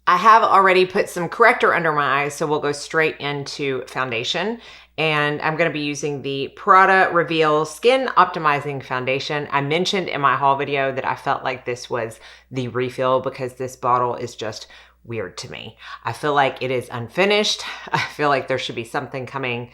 I have already put some corrector under my eyes, so we'll go straight into foundation. And I'm going to be using the Prada Reveal Skin Optimizing Foundation. I mentioned in my haul video that I felt like this was the refill because this bottle is just weird to me. I feel like it is unfinished. I feel like there should be something coming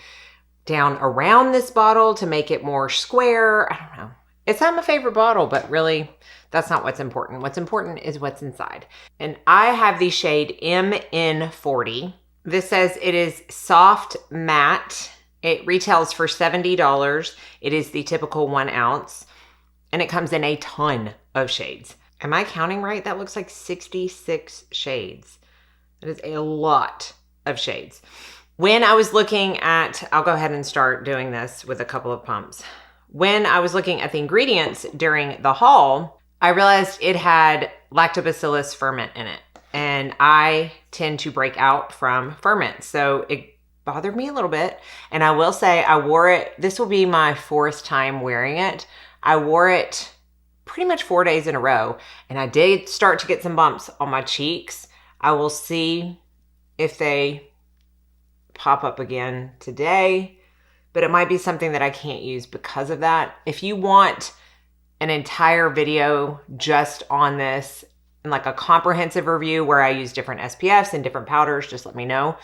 down around this bottle to make it more square. I don't know. It's not my favorite bottle, but really that's not what's important. What's important is what's inside. And I have the shade MN40. This says it is soft matte. It retails for $70. It is the typical 1 ounce and it comes in a ton of shades. Am I counting right? That looks like 66 shades. That is a lot of shades. When I was looking at, I'll go ahead and start doing this with a couple of pumps. When I was looking at the ingredients during the haul, I realized it had lactobacillus ferment in it. And I tend to break out from ferment. So it bothered me a little bit. And I will say I wore it, this will be my 4th time wearing it. I wore it pretty much 4 days in a row. And I did start to get some bumps on my cheeks. I will see if they pop up again today. But it might be something that I can't use because of that. If you want an entire video just on this and like a comprehensive review where I use different SPFs and different powders, just let me know.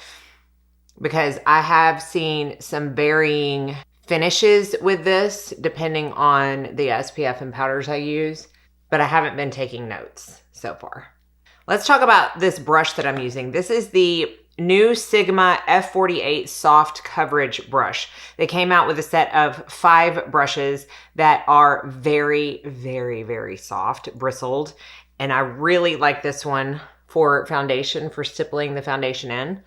Because I have seen some varying finishes with this depending on the SPF and powders I use, but I haven't been taking notes so far. Let's talk about this brush that I'm using. This is the new Sigma F48 soft coverage brush. They came out with a set of 5 brushes that are very, very, very soft, bristled. And I really like this one for foundation, for stippling the foundation in.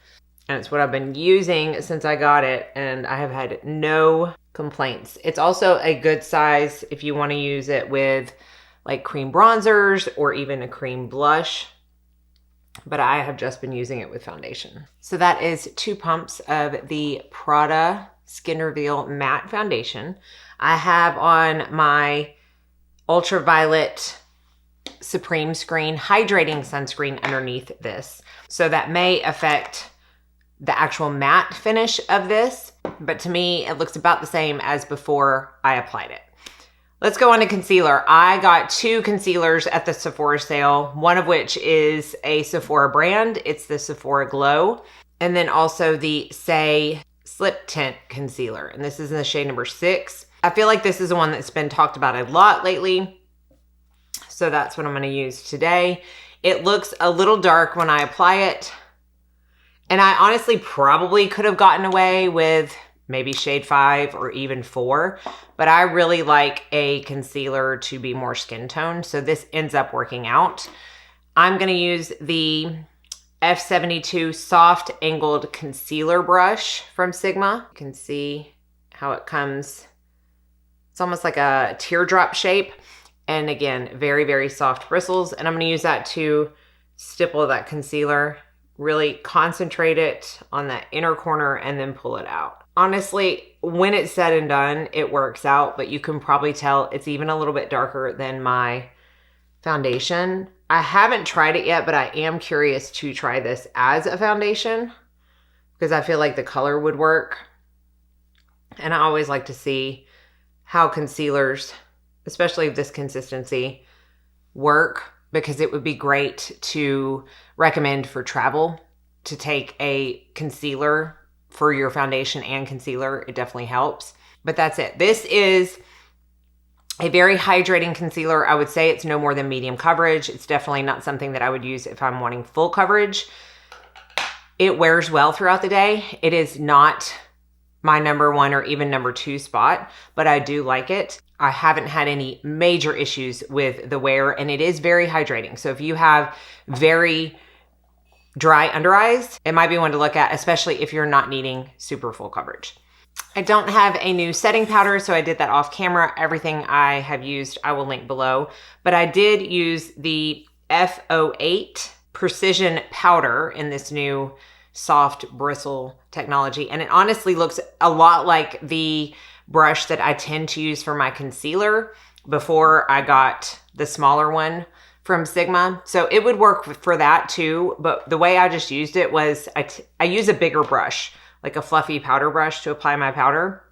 And it's what I've been using since I got it, and I have had no complaints. It's also a good size if you want to use it with like cream bronzers or even a cream blush. But I have just been using it with foundation. So that is 2 pumps of the Prada Skin Reveal Matte Foundation. I have on my ultraviolet Supreme Screen hydrating sunscreen underneath this. So that may affect the actual matte finish of this, but to me, it looks about the same as before I applied it. Let's go on to concealer. I got 2 concealers at the Sephora sale, one of which is a Sephora brand. It's the Sephora Glow. And then also the Say Slip Tint Concealer. And this is in the shade number 6. I feel like this is the one that's been talked about a lot lately. So that's what I'm going to use today. It looks a little dark when I apply it. And I honestly probably could have gotten away with maybe shade 5 or even 4, but I really like a concealer to be more skin tone, so this ends up working out. I'm going to use the F72 Soft Angled Concealer Brush from Sigma. You can see how it comes. It's almost like a teardrop shape, and again, very, very soft bristles, and I'm going to use that to stipple that concealer, really concentrate it on that inner corner, and then pull it out. Honestly, when it's said and done, it works out, but you can probably tell it's even a little bit darker than my foundation. I haven't tried it yet, but I am curious to try this as a foundation because I feel like the color would work. And I always like to see how concealers, especially of this consistency, work, because it would be great to recommend for travel to take a concealer for your foundation and concealer. It definitely helps. But that's it. This is a very hydrating concealer. I would say it's no more than medium coverage. It's definitely not something that I would use if I'm wanting full coverage. It wears well throughout the day. It is not my number 1 or even number 2 spot, but I do like it. I haven't had any major issues with the wear, and it is very hydrating. So if you have very dry under eyes, it might be one to look at, especially if you're not needing super full coverage. I don't have a new setting powder, so I did that off camera. Everything I have used, I will link below. But I did use the F08 Precision Powder in this new soft bristle technology. And it honestly looks a lot like the brush that I tend to use for my concealer before I got the smaller one from Sigma. So it would work for that too. But the way I just used it was I use a bigger brush, like a fluffy powder brush to apply my powder.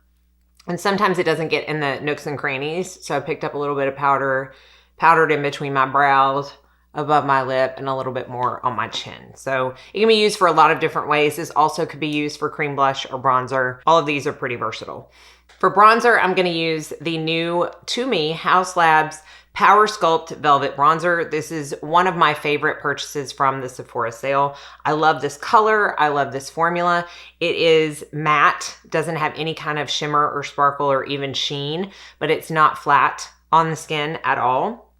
And sometimes it doesn't get in the nooks and crannies. So I picked up a little bit of powder, powdered in between my brows, above my lip, and a little bit more on my chin. So it can be used for a lot of different ways. This also could be used for cream blush or bronzer. All of these are pretty versatile. For bronzer, I'm gonna use the new, to me, Haus Labs Power Sculpt Velvet Bronzer. This is one of my favorite purchases from the Sephora sale. I love this color. I love this formula. It is matte, doesn't have any kind of shimmer or sparkle or even sheen, but it's not flat on the skin at all.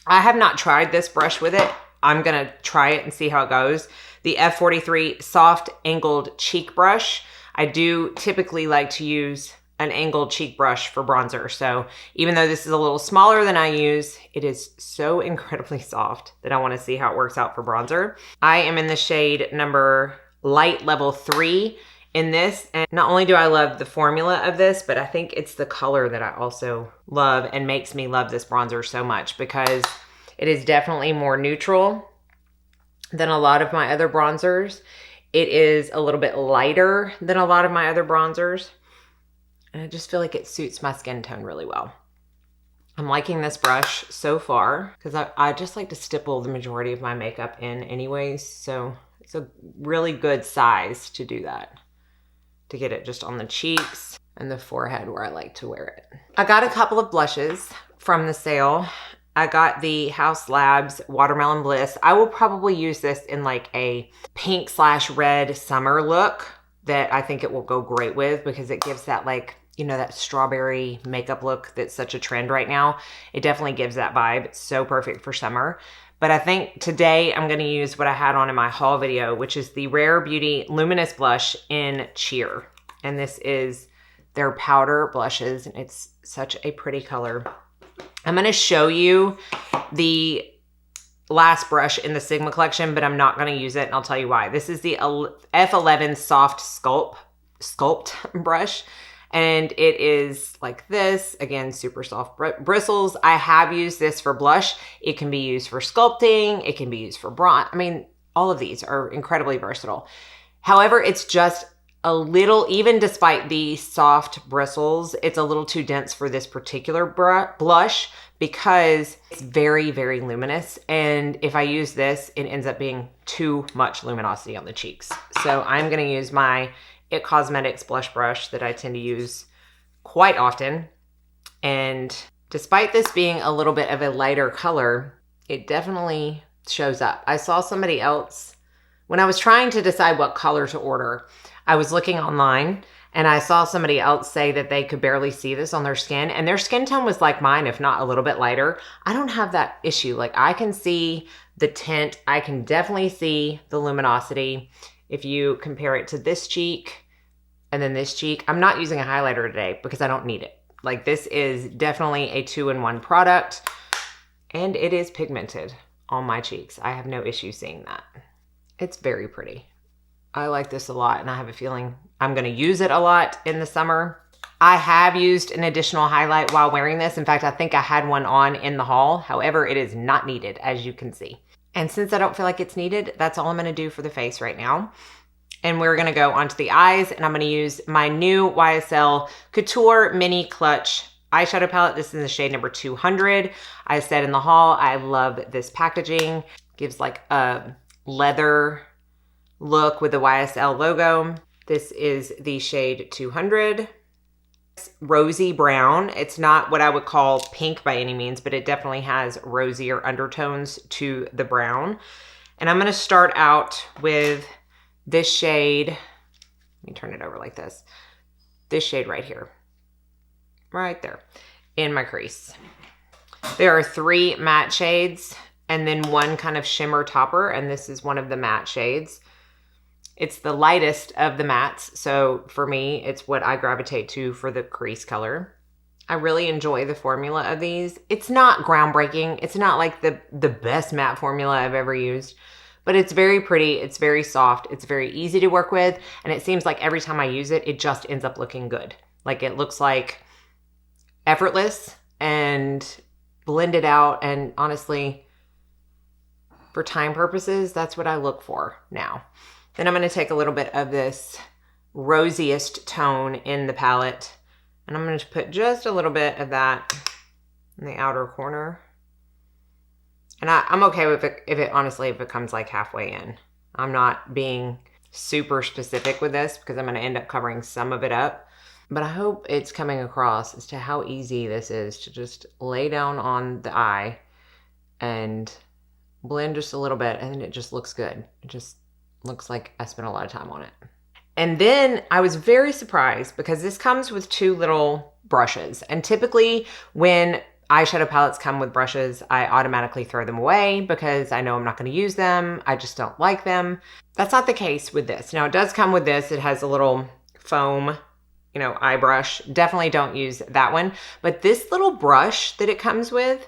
I have not tried this brush with it. I'm gonna try it and see how it goes. The F43 Soft Angled Cheek Brush. I do typically like to use an angled cheek brush for bronzer. So even though this is a little smaller than I use, it is so incredibly soft that I wanna see how it works out for bronzer. I am in the shade number Light Level 3 in this. And not only do I love the formula of this, but I think it's the color that I also love and makes me love this bronzer so much, because it is definitely more neutral than a lot of my other bronzers. It is a little bit lighter than a lot of my other bronzers. And I just feel like it suits my skin tone really well. I'm liking this brush so far because I just like to stipple the majority of my makeup in anyways. So it's a really good size to do that, to get it just on the cheeks and the forehead where I like to wear it. I got a couple of blushes from the sale. I got the Haus Labs Watermelon Bliss. I will probably use this in like a pink/red summer look that I think it will go great with, because it gives that, like, you know, that strawberry makeup look that's such a trend right now. It definitely gives that vibe. It's so perfect for summer. But I think today I'm gonna use what I had on in my haul video, which is the Rare Beauty Luminous Blush in Cheer. And this is their powder blushes, and it's such a pretty color. I'm gonna show you the last brush in the Sigma collection, but I'm not gonna use it, and I'll tell you why. This is the F11 Soft Sculpt brush, and it is like this. Again, super soft bristles. I have used this for blush. It can be used for sculpting. It can be used for bronze. I mean, all of these are incredibly versatile. However, it's just a little, even despite the soft bristles, it's a little too dense for this particular blush, because it's very, very luminous. And if I use this, it ends up being too much luminosity on the cheeks. So I'm gonna use my It Cosmetics blush brush that I tend to use quite often. And despite this being a little bit of a lighter color, it definitely shows up. I saw somebody else, when I was trying to decide what color to order, I was looking online and I saw somebody else say that they could barely see this on their skin, and their skin tone was like mine, if not a little bit lighter. I don't have that issue. Like, I can see the tint. I can definitely see the luminosity. If you compare it to this cheek and then this cheek, I'm not using a highlighter today because I don't need it. Like, this is definitely a 2-in-1 product, and it is pigmented on my cheeks. I have no issue seeing that. It's very pretty. I like this a lot, and I have a feeling I'm gonna use it a lot in the summer. I have used an additional highlight while wearing this. In fact, I think I had one on in the haul. However, it is not needed, as you can see. And since I don't feel like it's needed, that's all I'm gonna do for the face right now. And we're gonna go onto the eyes, and I'm gonna use my new YSL Couture Mini Clutch eyeshadow palette. This is in the shade number 200. I said in the haul, I love this packaging. Gives like a leather look with the YSL logo. This is the shade 200. It's rosy brown. It's not what I would call pink by any means, but it definitely has rosier undertones to the brown. And I'm gonna start out with this shade. Let me turn it over like this. This shade right here, right there in my crease. There are 3 matte shades and then one kind of shimmer topper, and this is one of the matte shades. It's the lightest of the mattes, so for me, it's what I gravitate to for the crease color. I really enjoy the formula of these. It's not groundbreaking. It's not like the best matte formula I've ever used, but it's very pretty. It's very soft. It's very easy to work with, and it seems like every time I use it, it just ends up looking good. Like, it looks like effortless and blended out, and honestly, for time purposes, that's what I look for now. Then I'm going to take a little bit of this rosiest tone in the palette, and I'm going to put just a little bit of that in the outer corner. And I'm okay with it if it comes like halfway in. I'm not being super specific with this because I'm going to end up covering some of it up. But I hope it's coming across as to how easy this is to just lay down on the eye and blend just a little bit, and then it just looks good. It just looks like I spent a lot of time on it. And then I was very surprised because this comes with 2 little brushes. And typically when eyeshadow palettes come with brushes, I automatically throw them away because I know I'm not going to use them. I just don't like them. That's not the case with this. Now it does come with this. It has a little foam, eye brush. Definitely don't use that one. But this little brush that it comes with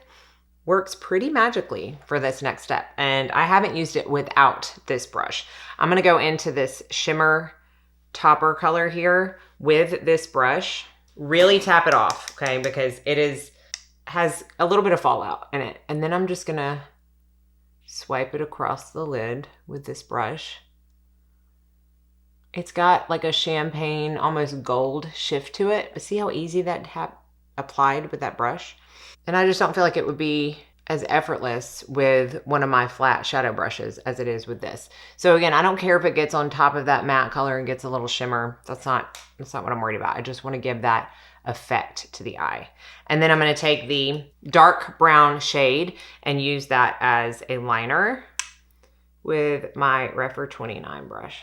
works pretty magically for this next step. And I haven't used it without this brush. I'm going to go into this shimmer topper color here with this brush. Really tap it off, okay? Because it has a little bit of fallout in it. And then I'm just going to swipe it across the lid with this brush. It's got like a champagne, almost gold shift to it. But see how easy that applied with that brush? And I just don't feel like it would be as effortless with one of my flat shadow brushes as it is with this. So again, I don't care if it gets on top of that matte color and gets a little shimmer. That's not what I'm worried about. I just want to give that effect to the eye. And then I'm going to take the dark brown shade and use that as a liner with my Refer 29 brush.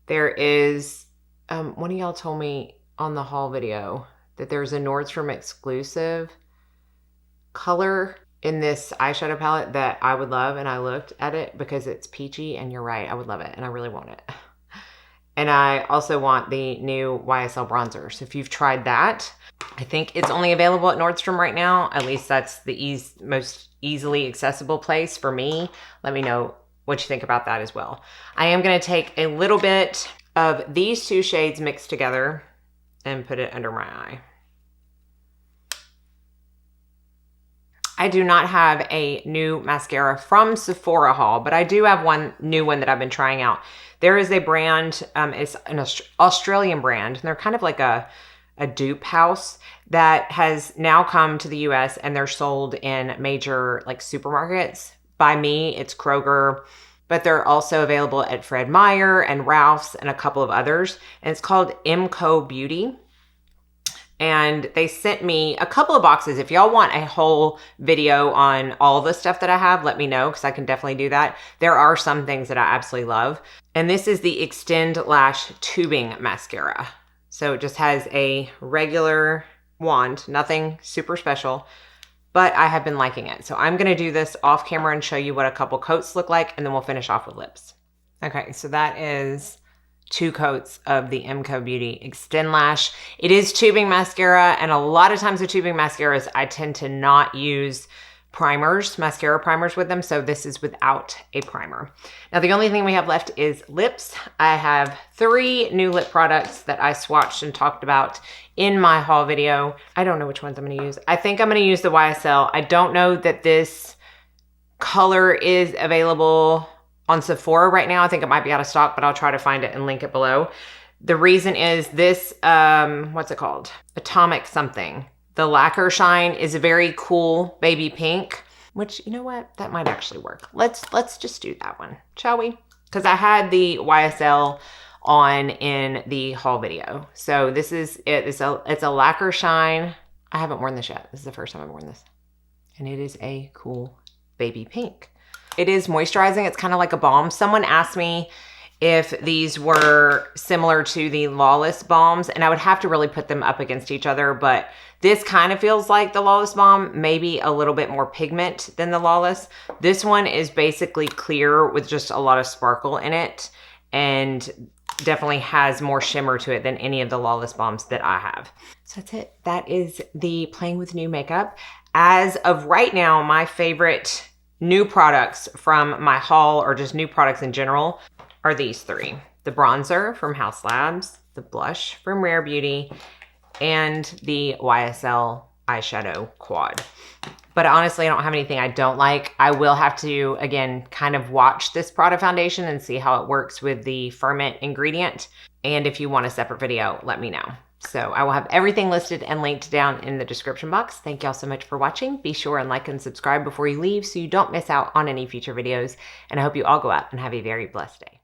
There is, one of y'all told me on the haul video that there's a Nordstrom exclusive color in this eyeshadow palette that I would love, and I looked at it because it's peachy, and you're right, I would love it, and I really want it. And I also want the new YSL bronzer. So if you've tried that, I think it's only available at Nordstrom right now. At least that's the most easily accessible place for me. Let me know what you think about that as well. I am going to take a little bit of these 2 shades mixed together and put it under my eye. I do not have a new mascara from Sephora haul, but I do have one new one that I've been trying out. There is a brand, it's an Australian brand, and they're kind of like a dupe house that has now come to the US, and they're sold in major like supermarkets. By me, it's Kroger, but they're also available at Fred Meyer and Ralph's and a couple of others. And it's called MCO Beauty. And they sent me a couple of boxes. If y'all want a whole video on all the stuff that I have, let me know, because I can definitely do that. There are some things that I absolutely love. And this is the Extend Lash Tubing Mascara. So it just has a regular wand, nothing super special, but I have been liking it. So I'm gonna do this off camera and show you what a couple coats look like, and then we'll finish off with lips. Okay, so that is 2 coats of the MCO Beauty Extend Lash. It is tubing mascara, and a lot of times with tubing mascaras, I tend to not use mascara primers with them, so this is without a primer. Now the only thing we have left is lips. I have 3 new lip products that I swatched and talked about in my haul video. I don't know which ones I'm going to use. I think I'm going to use the YSL. I don't know that this color is available on Sephora right now. I think it might be out of stock, but I'll try to find it and link it below. The reason is this, what's it called? Atomic something. The Lacquer Shine is a very cool baby pink, which, you know what? That might actually work. Let's just do that one, shall we? Because I had the YSL on in the haul video. So this is it. It's a Lacquer Shine. I haven't worn this yet. This is the first time I've worn this. And it is a cool baby pink. It is moisturizing. It's kind of like a balm. Someone asked me if these were similar to the Lawless balms, and I would have to really put them up against each other, but this kind of feels like the Lawless balm, maybe a little bit more pigment than the Lawless. This one is basically clear with just a lot of sparkle in it, and definitely has more shimmer to it than any of the Lawless balms that I have. So that's it. That is the Playing with New makeup. As of right now, my favorite new products from my haul, or just new products in general, are these 3. The bronzer from House Labs, the blush from Rare Beauty, and the YSL eyeshadow quad. But honestly, I don't have anything I don't like. I will have to, again, kind of watch this Prada foundation and see how it works with the ferment ingredient. And if you want a separate video, let me know. So I will have everything listed and linked down in the description box. Thank y'all so much for watching. Be sure and like and subscribe before you leave so you don't miss out on any future videos. And I hope you all go out and have a very blessed day.